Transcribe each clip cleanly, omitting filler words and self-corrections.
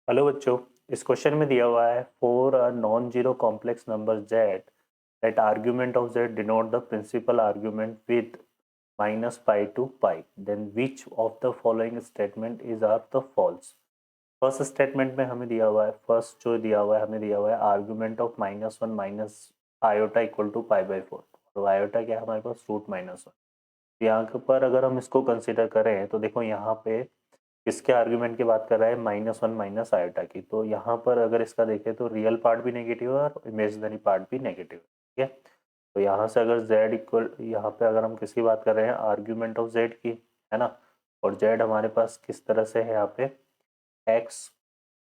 Hello बच्चों, इस question में दिया हुआ है for a non zero complex number z that argument of z denote the principal argument with minus pi to pi, then which of the following statement is are the false? First statement में हमें दिया हुआ है, first जो दिया हुआ है हमें दिया हुआ है argument of -1 minus iota equal to pi by 4। तो आयोटा क्या है हमारे पास √-1। यहाँ पर अगर हम इसको कंसिडर करें तो देखो यहाँ पे किसके आर्ग्यूमेंट की बात कर रहा है, -1 माइनस आयोटा की। तो यहाँ पर अगर इसका देखें तो रियल पार्ट भी नेगेटिव है और इमेजिनरी पार्ट भी नेगेटिव है। ठीक है, तो यहाँ से अगर z इक्वल, यहाँ पे अगर हम किसकी बात कर रहे हैं, आर्ग्यूमेंट ऑफ z की, है ना। और z हमारे पास किस तरह से है यहाँ पे x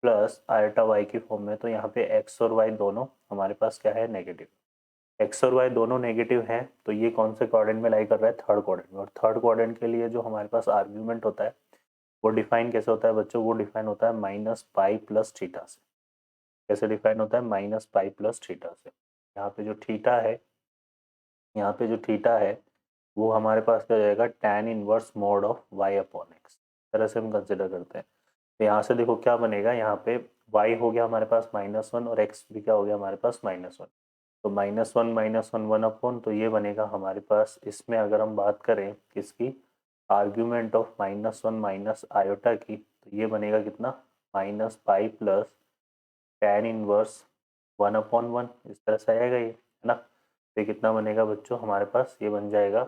प्लस आयोटा y की फॉर्म में। तो यहाँ पे x और y दोनों हमारे पास क्या है, नेगेटिव। एक्स और वाई दोनों नेगेटिव हैं, तो ये कौन से क्वाड्रेंट में लाई कर रहा है, थर्ड क्वाड्रेंट में। और थर्ड क्वाड्रेंट के लिए जो हमारे पास आर्ग्यूमेंट होता है वो डिफाइन कैसे होता है बच्चों, वो डिफाइन होता है माइनस पाई प्लस थीटा से। कैसे डिफाइन होता है, माइनस पाई प्लस थीटा से। यहाँ पे जो थीटा है, यहाँ पे जो थीटा है वो हमारे पास क्या हो जाएगा, tan inverse mode of y upon x. इस तरह से हम कंसिडर करते हैं। तो यहाँ से देखो क्या बनेगा, यहाँ पे y हो गया हमारे पास -1 और x भी क्या हो गया हमारे पास -1। तो -1 1 अपॉन, तो ये बनेगा हमारे पास, इसमें अगर हम बात करें किसकी, आर्ग्यूमेंट ऑफ -1 माइनस आयोटा की, तो ये बनेगा कितना, minus pi plus tan inverse 1/1। इस तरह से आएगा ये, है ना। तो ये कितना बनेगा बच्चों हमारे पास, ये बन जाएगा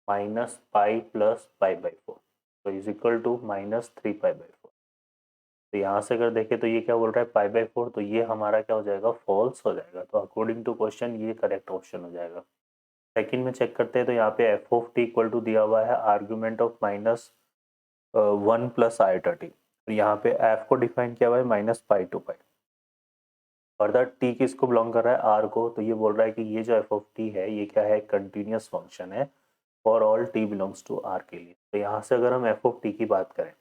minus pi plus pi by 4, तो is equal to -3 pi by 4। तो यहाँ से अगर देखें तो ये क्या बोल रहा है, पाई बाई 4, तो ये हमारा क्या हो जाएगा, फॉल्स हो जाएगा। तो अकॉर्डिंग टू क्वेश्चन ये करेक्ट ऑप्शन हो जाएगा। सेकंड में चेक करते हैं, तो यहाँ पे F of T equal to दिया हुआ है argument of -1 plus iota T. तो यहाँ पे एफ को डिफाइन किया हुआ है -pi to pi. Further T किसको बिलोंग कर रहा है, आर को। तो ये बोल रहा है कि ये जो एफ ऑफ टी है ये क्या है, कंटिन्यूस फंक्शन है for all T belongs to R के लिए। तो यहाँ से अगर हम एफ ऑफ टी की बात करें,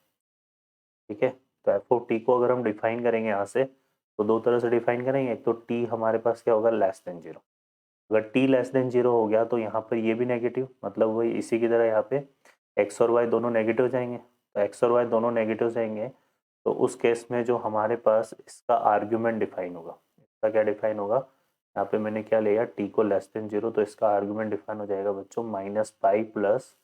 ठीक है, तो एफ ऑफ टी को अगर हम डिफाइन करेंगे यहाँ से, तो दो तरह से डिफाइन करेंगे। एक तो टी हमारे पास क्या होगा, लेस देन जीरो। अगर टी लेस देन जीरो हो गया तो यहाँ पर ये भी नेगेटिव, मतलब वही इसी की तरह यहाँ पे एक्स और वाई दोनों नेगेटिव जाएंगे। तो एक्स और वाई दोनों नेगेटिव जाएंगे, तो उस केस में जो हमारे पास इसका आर्ग्यूमेंट डिफाइन होगा, इसका क्या डिफाइन होगा, यहाँ पे मैंने क्या लिया, टी को लेस देन जीरो, तो इसका आर्ग्यूमेंट डिफाइन हो जाएगा बच्चों minus pi plus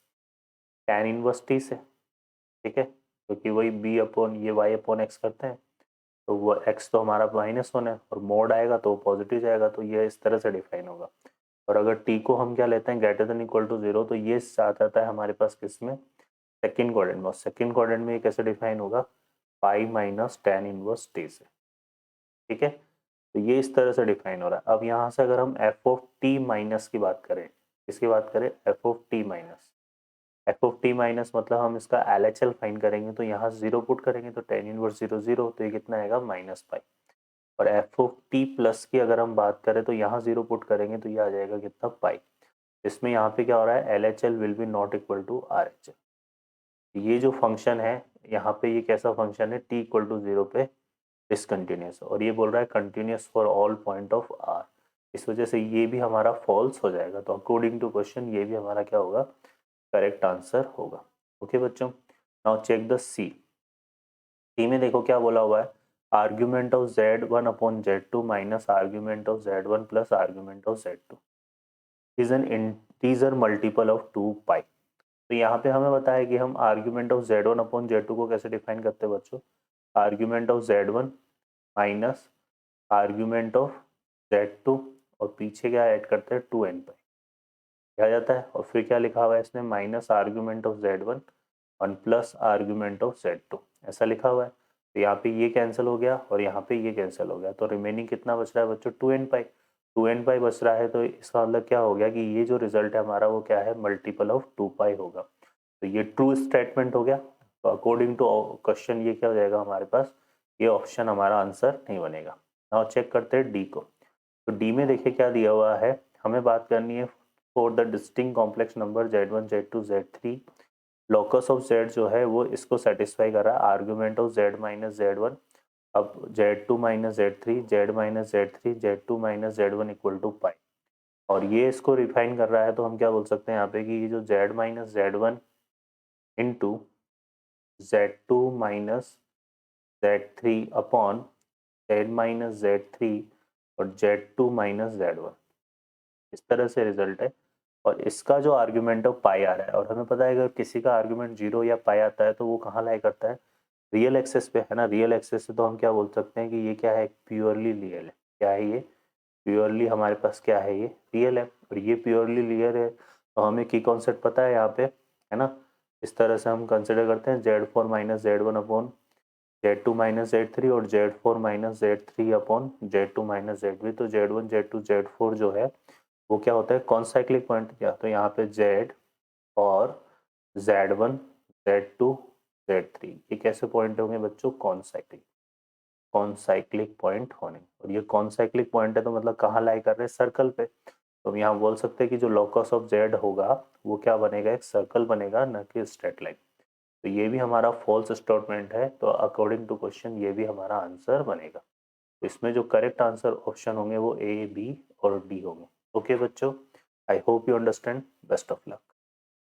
tan inverse T से। ठीक है, क्योंकि वही बी अपॉन ये वाई अपॉन एक्स करते हैं, तो वो एक्स तो हमारा -1 है और मोड आएगा तो पॉजिटिव जाएगा, तो ये इस तरह से डिफाइन होगा। और अगर टी को हम क्या लेते हैं, greater than equal to zero, तो ये साथ आता है हमारे पास किसमें, सेकंड क्वाड्रेंट में। और सेकंड क्वाड्रेंट में ये कैसे डिफाइन होगा, pi minus tan inverse T से। ठीक है, तो ये इस तरह से डिफाइन हो रहा है। अब यहाँ से अगर हम एफ ऑफ टी माइनस की बात करें, किसकी बात करें, F of T minus. F of T minus मतलब हम इसका एल एच एल फाइन करेंगे, तो यहाँ जीरो पुट करेंगे तो टेन इनवर्स जीरो जीरो, तो ये कितना आएगा, -पाई। और एफ ऑफ टी प्लस की अगर हम बात करें तो यहाँ जीरो पुट करेंगे तो ये आ जाएगा कितना, पाई। इसमें यहाँ पे क्या हो रहा है, L H L will be not equal to R H L. ये जो फंक्शन है यहाँ पे, ये कैसा फंक्शन है, टी इक्वल टू जीरो पे डिसकंटिन्यूस, और ये बोल रहा है continuous for all point of R. इस वजह से ये भी हमारा फॉल्स हो जाएगा। तो अकॉर्डिंग टू क्वेश्चन ये भी हमारा क्या होगा, करेक्ट आंसर होगा। ओके बच्चों, नाउ चेक द सी। सी में देखो क्या बोला हुआ है, argument of z1 upon z2 minus argument of z1 plus argument of z2 is an integer multiple of 2 पाई। तो यहाँ पे हमें बताया कि हम argument of z1 upon z2 को कैसे डिफाइन करते हैं बच्चों, argument of z1 minus argument of z2, और पीछे क्या ऐड करते हैं, 2n पाई आ जाता है। और फिर क्या लिखा हुआ है इसने, minus argument of z1 one plus argument of z2, ऐसा लिखा हुआ है। तो यहाँ पे ये कैंसिल हो गया और यहाँ पे ये कैंसिल हो गया, तो रिमेनिंग कितना बच रहा है बच्चों, 2n पाई। 2n पाई बच रहा है, तो इसका मतलब क्या हो गया कि ये जो रिजल्ट है हमारा वो क्या है, मल्टीपल ऑफ 2 पाई होगा। तो ये ट्रू स्टेटमेंट हो गया। तो अकॉर्डिंग टू क्वेश्चन ये क्या हो जाएगा हमारे पास, ये ऑप्शन हमारा आंसर नहीं बनेगा। नाउ चेक करते हैं डी को। तो डी में देखिए क्या दिया हुआ है, हमें बात करनी है for the distinct complex number z1 z2 z3, locus of z जो है वो इसको सेटिस्फाई कर रहा है, argument of z minus z1, अब z2 minus z3, z minus z3, z2 minus z1 equal to pi. और ये इसको रिफाइन कर रहा है, तो हम क्या बोल सकते हैं यहाँ पे कि ये जो z minus z1 into z2 minus Z3 upon Z minus Z3 और Z2 माइनस Z1, इस तरह से रिजल्ट है। और इसका जो आर्ग्यूमेंट है पाई आ रहा है, और हमें पता है अगर किसी का आर्ग्यूमेंट 0 या पाई आता है तो वो कहाँ लाई करता है, रियल एक्सेस पे, है ना। रियल एक्सेस से तो हम क्या बोल सकते हैं कि ये क्या है, प्योरली रियल है। क्या है ये, प्योरली हमारे पास क्या है, ये रियल है। और ये प्योरली रियल है तो हमें की कॉन्सेप्ट पता है यहाँ पे, है ना। इस तरह से हम कंसिडर करते हैं Z4 minus Z1 upon Z2 minus Z3 और Z4 minus Z3 upon Z2 minus Z3। तो Z1 Z2 Z4 जो है वो क्या होता है, कॉन्साइक्लिक पॉइंट। या तो यहाँ पे Z और Z1 Z2 Z3 ये कैसे पॉइंट होंगे बच्चों, कॉन्साइक्लिक, कॉन्साइक्लिक पॉइंट होने। और ये कॉन्साइक्लिक पॉइंट है तो मतलब कहाँ लाई कर रहे हैं, सर्कल पे। तो हम यहाँ बोल सकते हैं कि जो लोकस ऑफ Z होगा वो क्या बनेगा, एक सर्कल बनेगा, न कि स्ट्रेट लाइन। तो ये भी हमारा फॉल्स स्टेटमेंट है, तो अकॉर्डिंग टू क्वेश्चन ये भी हमारा आंसर बनेगा। तो इसमें जो करेक्ट आंसर ऑप्शन होंगे वो A, B और D होंगे। ओके बच्चों, I hope you understand. Best of luck.